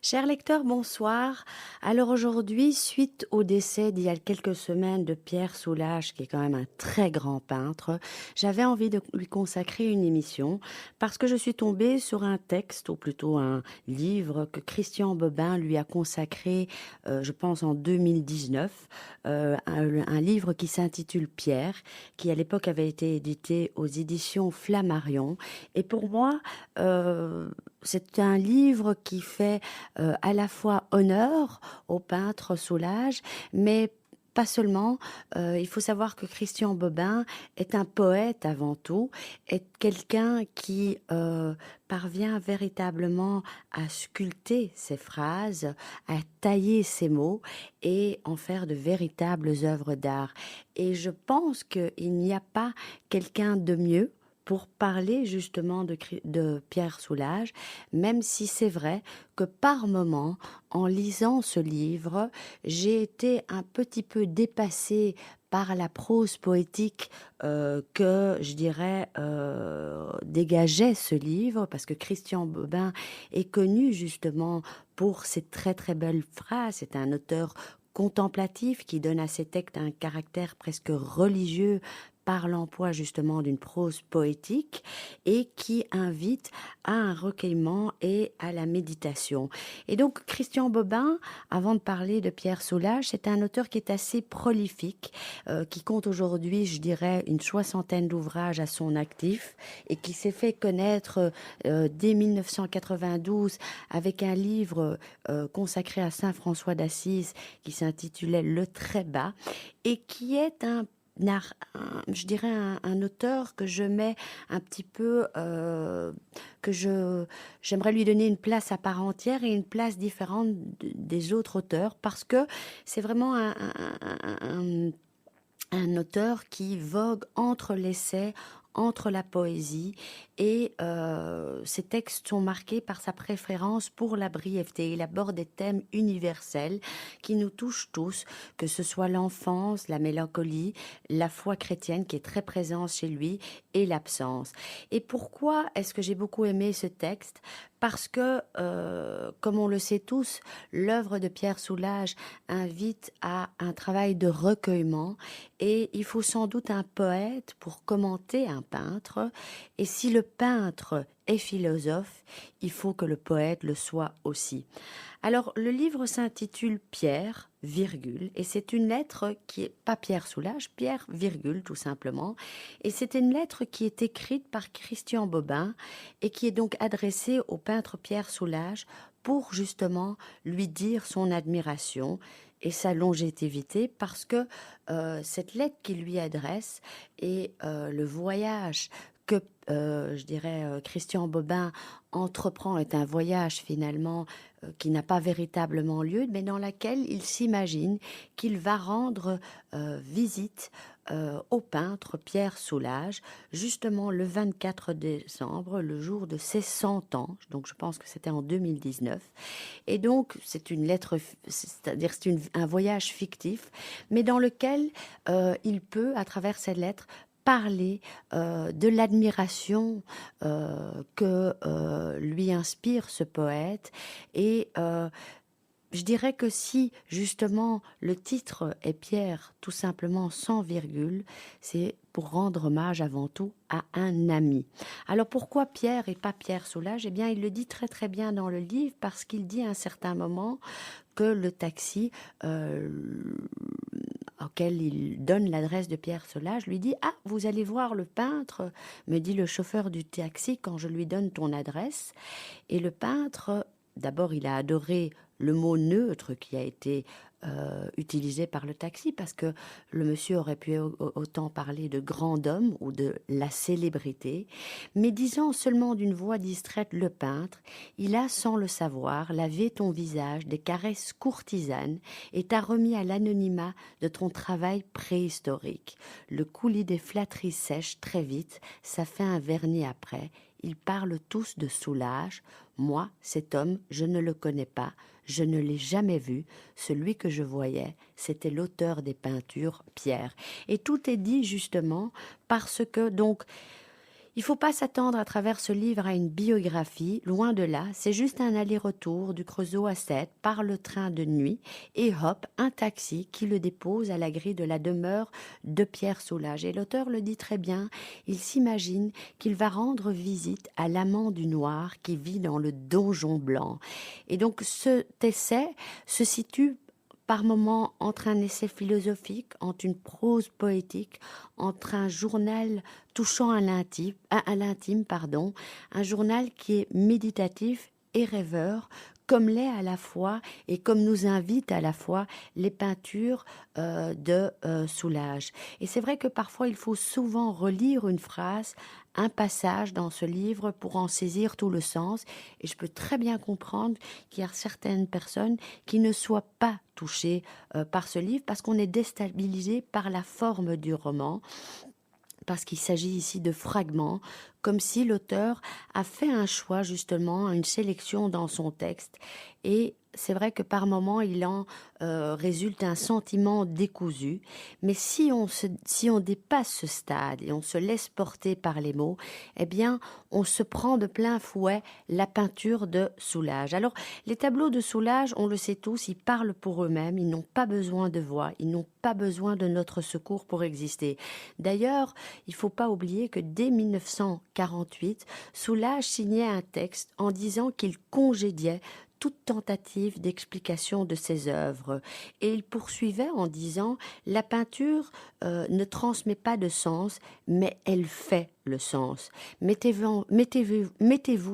Chers lecteurs, bonsoir. Alors aujourd'hui, suite au décès d'il y a quelques semaines de Pierre Soulages, qui est quand même un très grand peintre, j'avais envie de lui consacrer une émission parce que je suis tombée sur un texte, ou plutôt un livre que Christian Bobin lui a consacré, je pense en 2019, un livre qui s'intitule Pierre, qui à l'époque avait été édité aux éditions Flammarion. Et pour moi, euh, c'est un livre qui fait à la fois honneur au peintre Soulages, mais pas seulement. Il faut savoir que Christian Bobin est un poète avant tout, est quelqu'un qui parvient véritablement à sculpter ses phrases, à tailler ses mots et en faire de véritables œuvres d'art. Et je pense qu'il n'y a pas quelqu'un de mieux pour parler justement de Pierre Soulages, même si c'est vrai que par moments, en lisant ce livre, j'ai été un petit peu dépassée par la prose poétique que, je dirais, dégageait ce livre, parce que Christian Bobin est connu justement pour ses très très belles phrases. C'est un auteur contemplatif qui donne à ses textes un caractère presque religieux par l'emploi justement d'une prose poétique et qui invite à un recueillement et à la méditation. Et donc Christian Bobin, avant de parler de Pierre Soulages, c'est un auteur qui est assez prolifique, qui compte aujourd'hui, je dirais, une soixantaine d'ouvrages à son actif et qui s'est fait connaître dès 1992 avec un livre consacré à Saint François d'Assise qui s'intitulait Le Très Bas et qui est je dirais un auteur que je mets un petit peu, j'aimerais lui donner une place à part entière et une place différente des autres auteurs parce que c'est vraiment un auteur qui vogue entre l'essai, entre la poésie, et ses textes sont marqués par sa préférence pour la brièveté. Il aborde des thèmes universels qui nous touchent tous, que ce soit l'enfance, la mélancolie, la foi chrétienne qui est très présente chez lui, et l'absence. Et pourquoi est-ce que j'ai beaucoup aimé ce texte? Parce que, comme on le sait tous, l'œuvre de Pierre Soulages invite à un travail de recueillement et il faut sans doute un poète pour commenter un peintre. Et si le peintre est philosophe, il faut que le poète le soit aussi. Alors, le livre s'intitule Pierre, virgule, et c'est une lettre qui est pas Pierre Soulages, Pierre, virgule, tout simplement. Et c'est une lettre qui est écrite par Christian Bobin et qui est donc adressée au peintre Pierre Soulages pour justement lui dire son admiration et sa longévité parce que cette lettre qu'il lui adresse et le voyage que, je dirais, Christian Bobin entreprend est un voyage finalement qui n'a pas véritablement lieu, mais dans laquelle il s'imagine qu'il va rendre visite au peintre Pierre Soulages, justement le 24 décembre, le jour de ses 100 ans, donc je pense que c'était en 2019. Et donc, c'est une lettre, c'est-à-dire un voyage fictif, mais dans lequel il peut, à travers cette lettre, parler de l'admiration que lui inspire ce poète et je dirais que si justement le titre est Pierre tout simplement sans virgule, c'est pour rendre hommage avant tout à un ami. Alors pourquoi Pierre et pas Pierre Soulages? Eh bien, il le dit très très bien dans le livre parce qu'il dit à un certain moment que le taxi auquel il donne l'adresse de Pierre Soulages lui dit: «Ah, vous allez voir le peintre», me dit le chauffeur du taxi quand je lui donne ton adresse. Et le peintre, d'abord, il a adoré le mot neutre qui a été utilisé par le taxi parce que le monsieur aurait pu autant parler de grand homme ou de la célébrité, mais disant seulement d'une voix distraite le peintre, il a sans le savoir lavé ton visage des caresses courtisanes et t'a remis à l'anonymat de ton travail préhistorique. Le coulis des flatteries sèche très vite, ça fait un vernis après. Ils parlent tous de Soulages. Moi, cet homme, je ne le connais pas, je ne l'ai jamais vu. Celui que je voyais, c'était l'auteur des peintures, Pierre. Et tout est dit justement parce que, donc, Il ne faut pas s'attendre à travers ce livre à une biographie, loin de là, c'est juste un aller-retour du Creusot à Sète par le train de nuit et hop, un taxi qui le dépose à la grille de la demeure de Pierre Soulages. Et l'auteur le dit très bien, il s'imagine qu'il va rendre visite à l'amant du noir qui vit dans le donjon blanc. Et donc cet essai se situe par moments entre un essai philosophique, entre une prose poétique, entre un journal touchant à l'intime, pardon, un journal qui est méditatif et rêveur, comme l'est à la fois et comme nous invitent à la fois les peintures de Soulages. Et c'est vrai que parfois il faut souvent relire une phrase, un passage dans ce livre pour en saisir tout le sens. Et je peux très bien comprendre qu'il y a certaines personnes qui ne soient pas touchées par ce livre parce qu'on est déstabilisé par la forme du roman, parce qu'il s'agit ici de fragments, comme si l'auteur a fait un choix justement, une sélection dans son texte. Et c'est vrai que par moments, il en résulte un sentiment décousu. Mais si on dépasse ce stade et on se laisse porter par les mots, eh bien, on se prend de plein fouet la peinture de Soulages. Alors, les tableaux de Soulages, on le sait tous, ils parlent pour eux-mêmes, ils n'ont pas besoin de voix, ils n'ont pas besoin de notre secours pour exister. D'ailleurs, il ne faut pas oublier que dès 1948, Soulages signait un texte en disant qu'il congédiait toute tentative d'explication de ses œuvres. Et il poursuivait en disant « La peinture ne transmet pas de sens, mais elle fait le sens. Mettez-vous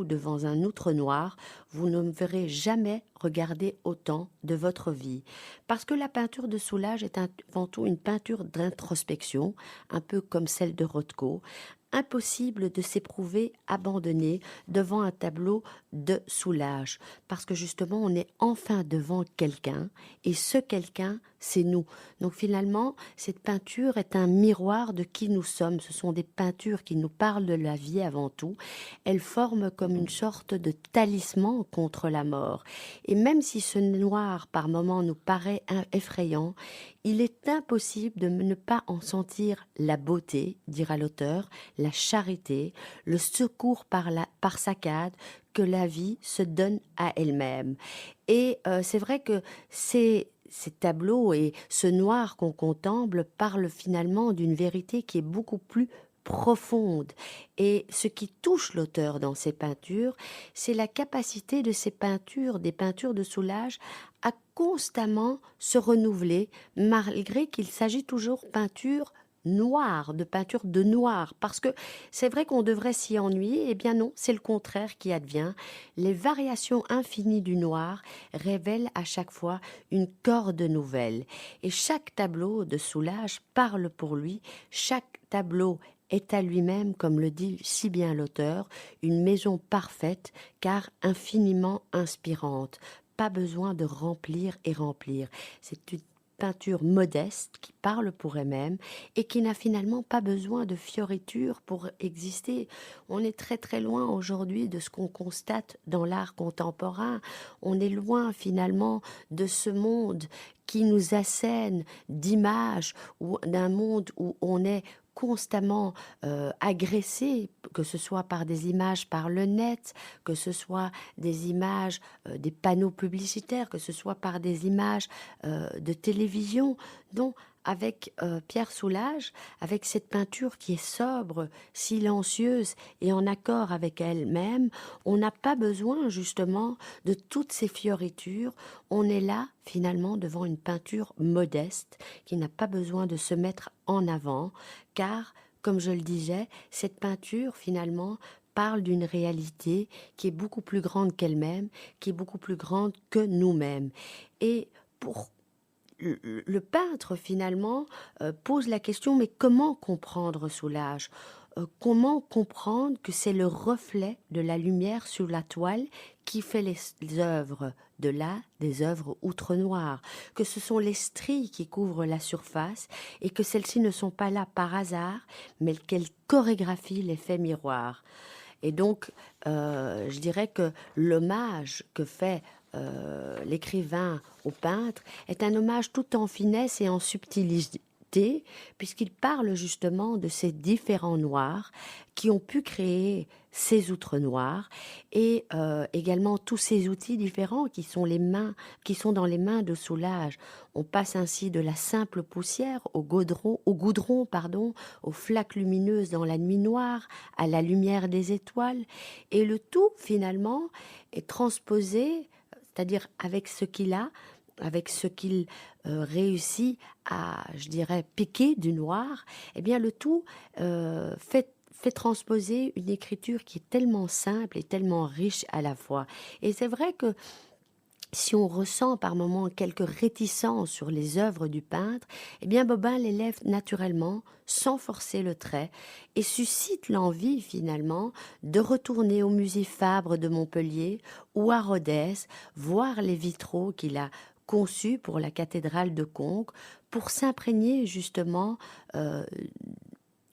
devant un outre noir, vous ne me verrez jamais regarder autant de votre vie. » Parce que la peinture de Soulages est avant tout une peinture d'introspection, un peu comme celle de Rothko. Impossible de s'éprouver abandonné devant un tableau de Soulages, parce que justement on est enfin devant quelqu'un, et ce quelqu'un, c'est nous. Donc finalement, cette peinture est un miroir de qui nous sommes. Ce sont des peintures qui nous parlent de la vie avant tout. Elles forment comme une sorte de talisman contre la mort. Et même si ce noir par moments nous paraît effrayant, il est impossible de ne pas en sentir la beauté, dira l'auteur, la charité, le secours par saccade que la vie se donne à elle-même. Et c'est vrai que ces tableaux et ce noir qu'on contemple parlent finalement d'une vérité qui est beaucoup plus profonde. Et ce qui touche l'auteur dans ses peintures, c'est la capacité de ces peintures, des peintures de Soulages, à constamment se renouveler, malgré qu'il s'agit toujours de peinture de noir, parce que c'est vrai qu'on devrait s'y ennuyer, eh bien non, c'est le contraire qui advient. Les variations infinies du noir révèlent à chaque fois une corde nouvelle, et chaque tableau de Soulages parle pour lui, chaque tableau est à lui-même, comme le dit si bien l'auteur, une maison parfaite, car infiniment inspirante. Pas besoin de remplir et remplir. C'est une peinture modeste qui parle pour elle-même et qui n'a finalement pas besoin de fioritures pour exister. On est très très loin aujourd'hui de ce qu'on constate dans l'art contemporain. On est loin finalement de ce monde qui nous assène d'images ou d'un monde où on est constamment agressé, que ce soit par des images par le net, que ce soit des images, des panneaux publicitaires, que ce soit par des images de télévision. Donc, avec Pierre Soulages, avec cette peinture qui est sobre, silencieuse et en accord avec elle-même, on n'a pas besoin justement de toutes ces fioritures. On est là finalement devant une peinture modeste qui n'a pas besoin de se mettre en avant, car, comme je le disais, cette peinture finalement parle d'une réalité qui est beaucoup plus grande qu'elle-même, qui est beaucoup plus grande que nous-mêmes. Et pour le peintre, finalement, pose la question, mais comment comprendre Soulages? Comment comprendre que c'est le reflet de la lumière sur la toile qui fait les œuvres de là, des œuvres outre-noires, que ce sont les stries qui couvrent la surface et que celles-ci ne sont pas là par hasard, mais qu'elles chorégraphient l'effet miroir. Et donc, je dirais que l'hommage que fait l'écrivain au peintre est un hommage tout en finesse et en subtilité, thé, puisqu'il parle justement de ces différents noirs qui ont pu créer ces outres noires et également tous ces outils différents qui sont dans les mains de Soulages. On passe ainsi de la simple poussière au goudron, pardon, aux flaques lumineuses dans la nuit noire, à la lumière des étoiles, et le tout finalement est transposé, c'est-à-dire avec ce qu'il a, avec ce qu'il réussit à, je dirais, piquer du noir, eh bien le tout fait transposer une écriture qui est tellement simple et tellement riche à la fois. Et c'est vrai que si on ressent par moments quelques réticences sur les œuvres du peintre, eh bien Bobin les lève naturellement, sans forcer le trait, et suscite l'envie finalement de retourner au musée Fabre de Montpellier ou à Rodez, voir les vitraux qu'il a conçus pour la cathédrale de Conques, pour s'imprégner justement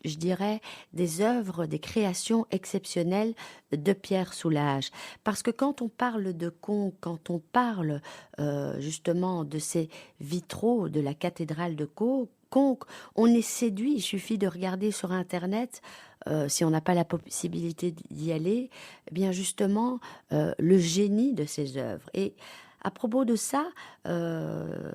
je dirais, des œuvres, des créations exceptionnelles de Pierre Soulages. Parce que quand on parle de Conques, quand on parle justement de ces vitraux de la cathédrale de Conques, on est séduit. Il suffit de regarder sur Internet, si on n'a pas la possibilité d'y aller, eh bien justement, le génie de ces œuvres. Et à propos de ça,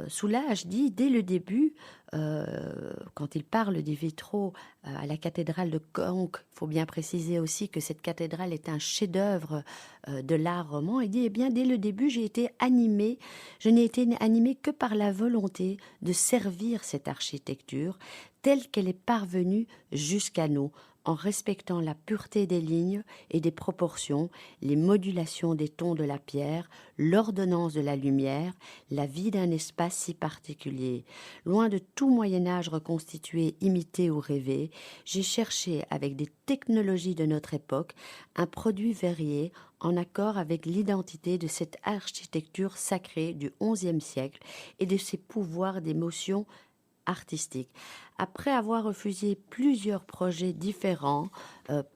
Soulages dit dès le début, quand il parle des vitraux à la cathédrale de Conques, il faut bien préciser aussi que cette cathédrale est un chef-d'œuvre de l'art roman. Il dit, eh bien, dès le début, je n'ai été animée que par la volonté de servir cette architecture telle qu'elle est parvenue jusqu'à nous, en respectant la pureté des lignes et des proportions, les modulations des tons de la pierre, l'ordonnance de la lumière, la vie d'un espace si particulier. Loin de tout Moyen-Âge reconstitué, imité ou rêvé, j'ai cherché, avec des technologies de notre époque, un produit varié en accord avec l'identité de cette architecture sacrée du XIe siècle et de ses pouvoirs d'émotion artistique. Après avoir refusé plusieurs projets différents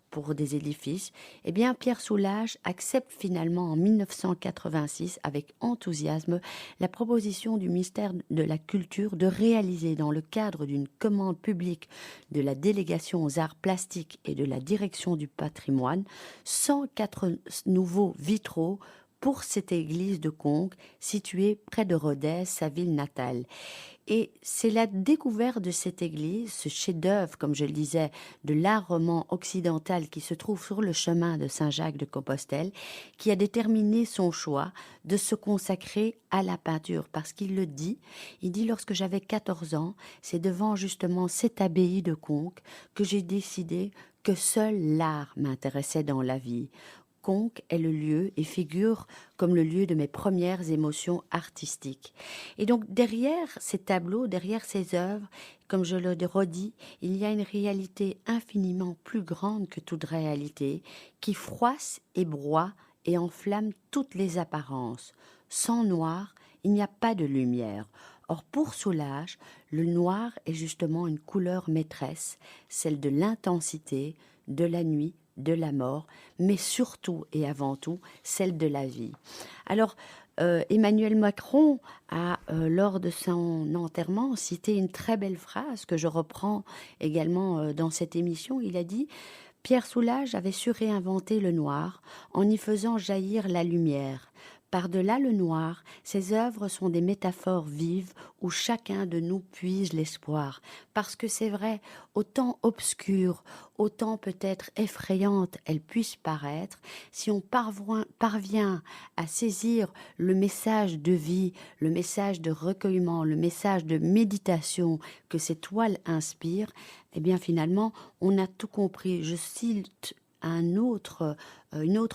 pour des édifices, eh bien Pierre Soulages accepte finalement en 1986 avec enthousiasme la proposition du ministère de la Culture de réaliser dans le cadre d'une commande publique de la délégation aux arts plastiques et de la direction du patrimoine 104 nouveaux vitraux pour cette église de Conques située près de Rodez, sa ville natale. Et c'est la découverte de cette église, ce chef-d'œuvre, comme je le disais, de l'art roman occidental qui se trouve sur le chemin de Saint-Jacques de Compostelle, qui a déterminé son choix de se consacrer à la peinture. Parce qu'il le dit, il dit lorsque j'avais 14 ans, c'est devant justement cette abbaye de Conques que j'ai décidé que seul l'art m'intéressait dans la vie. Conques est le lieu et figure comme le lieu de mes premières émotions artistiques. Et donc derrière ces tableaux, derrière ces œuvres, comme je le redis, il y a une réalité infiniment plus grande que toute réalité, qui froisse et broie et enflamme toutes les apparences. Sans noir, il n'y a pas de lumière. Or, pour Soulages, le noir est justement une couleur maîtresse, celle de l'intensité, de la nuit, de la mort, mais surtout et avant tout celle de la vie. Alors, Emmanuel Macron a, lors de son enterrement, cité une très belle phrase que je reprends également dans cette émission. Il a dit « Pierre Soulages avait su réinventer le noir en y faisant jaillir la lumière. Par-delà le noir, ses œuvres sont des métaphores vives où chacun de nous puise l'espoir. Parce que c'est vrai, autant obscure, autant peut-être effrayante elle puisse paraître, si on parvient à saisir le message de vie, le message de recueillement, le message de méditation que ces toiles inspirent, eh bien finalement, on a tout compris. Je cite une autre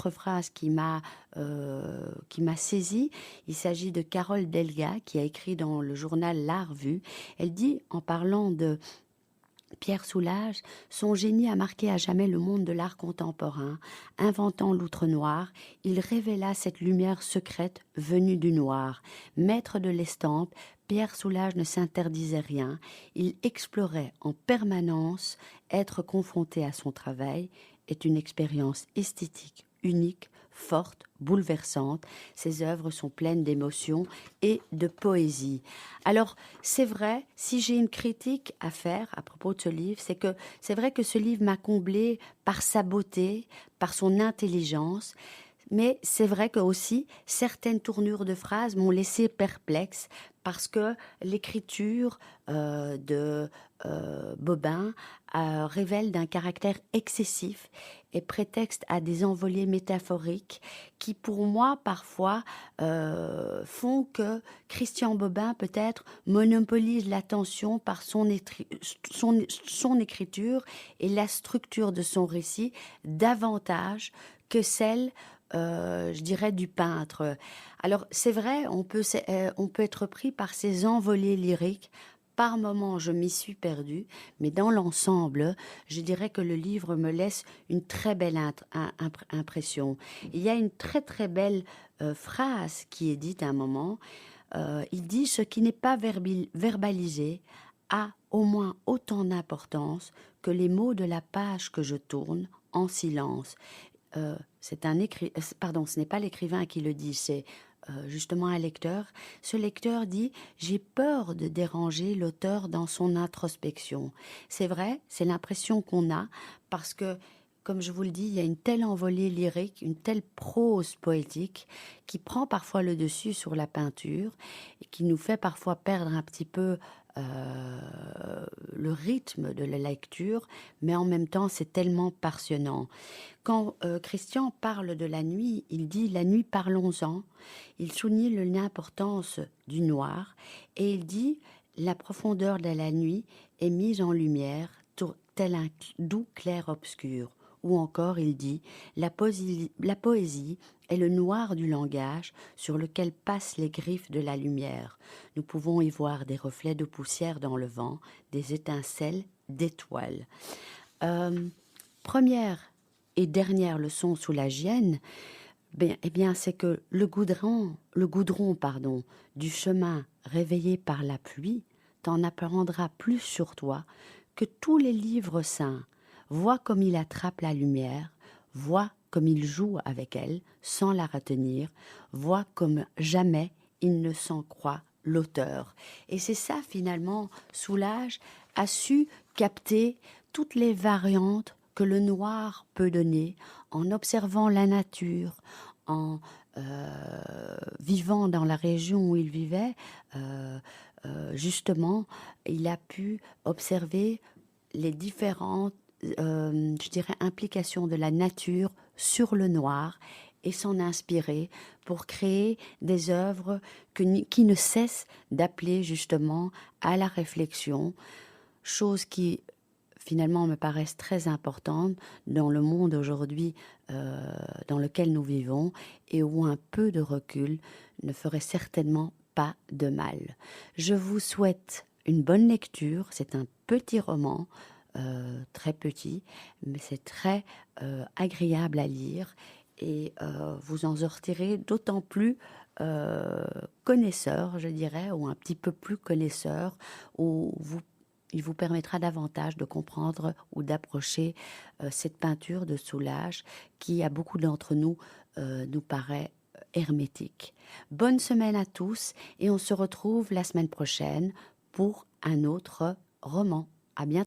phrase qui m'a saisie. Il s'agit de Carole Delga qui a écrit dans le journal L'Art Vu. Elle dit, en parlant de Pierre Soulages, son génie a marqué à jamais le monde de l'art contemporain. Inventant l'outre noir, il révéla cette lumière secrète venue du noir. Maître de l'estampe, Pierre Soulages ne s'interdisait rien. Il explorait en permanence. Être confronté à son travail est une expérience esthétique unique, fortes, bouleversantes. Ses œuvres sont pleines d'émotions et de poésie. Alors, c'est vrai, si j'ai une critique à faire à propos de ce livre, c'est vrai que ce livre m'a comblé par sa beauté, par son intelligence, mais c'est vrai que aussi certaines tournures de phrases m'ont laissé perplexe parce que l'écriture de Bobin révèle d'un caractère excessif et prétexte à des envolées métaphoriques qui, pour moi, parfois, font que Christian Bobin, peut-être, monopolise l'attention par son écriture et la structure de son récit davantage que celle je dirais du peintre. Alors c'est vrai, on peut être pris par ces envolées lyriques. Par moments, je m'y suis perdue, mais dans l'ensemble, je dirais que le livre me laisse une très belle impression. Il y a une très très belle phrase qui est dite à un moment. Il dit: ce qui n'est pas verbalisé a au moins autant d'importance que les mots de la page que je tourne en silence. Pardon, ce n'est pas l'écrivain qui le dit, c'est justement un lecteur. Ce lecteur dit: j'ai peur de déranger l'auteur dans son introspection. C'est vrai, c'est l'impression qu'on a parce que, comme je vous le dis, il y a une telle envolée lyrique, une telle prose poétique qui prend parfois le dessus sur la peinture et qui nous fait parfois perdre un petit peu le rythme de la lecture, mais en même temps c'est tellement passionnant. Quand Christian parle de la nuit, il dit: la nuit, parlons-en. Il souligne l'importance du noir et il dit: la profondeur de la nuit est mise en lumière, tel un doux clair-obscur. Ou encore, il dit: la poésie est le noir du langage sur lequel passent les griffes de la lumière. Nous pouvons y voir des reflets de poussière dans le vent, des étincelles d'étoiles. Première et dernière leçon sous la Gienne, eh bien, c'est que le goudron, pardon, du chemin réveillé par la pluie t'en apprendra plus sur toi que tous les livres saints. Vois comme il attrape la lumière, vois comme il joue avec elle sans la retenir, vois comme jamais il ne s'en croit l'auteur. Et c'est ça, finalement, Soulages a su capter toutes les variantes que le noir peut donner en observant la nature, en vivant dans la région où il vivait. Justement, il a pu observer les différentes, je dirais, implications de la nature sur le noir et s'en inspirer pour créer des œuvres qui ne cessent d'appeler justement à la réflexion, chose qui finalement me paraissent très importantes dans le monde aujourd'hui dans lequel nous vivons et où un peu de recul ne ferait certainement pas de mal. Je vous souhaite une bonne lecture. C'est un petit roman, très petit, mais c'est très agréable à lire et vous en sortirez d'autant plus connaisseur, je dirais, ou un petit peu plus connaisseur, où il vous permettra davantage de comprendre ou d'approcher cette peinture de Soulages qui, à beaucoup d'entre nous, nous paraît hermétique. Bonne semaine à tous et on se retrouve la semaine prochaine pour un autre roman. À bientôt.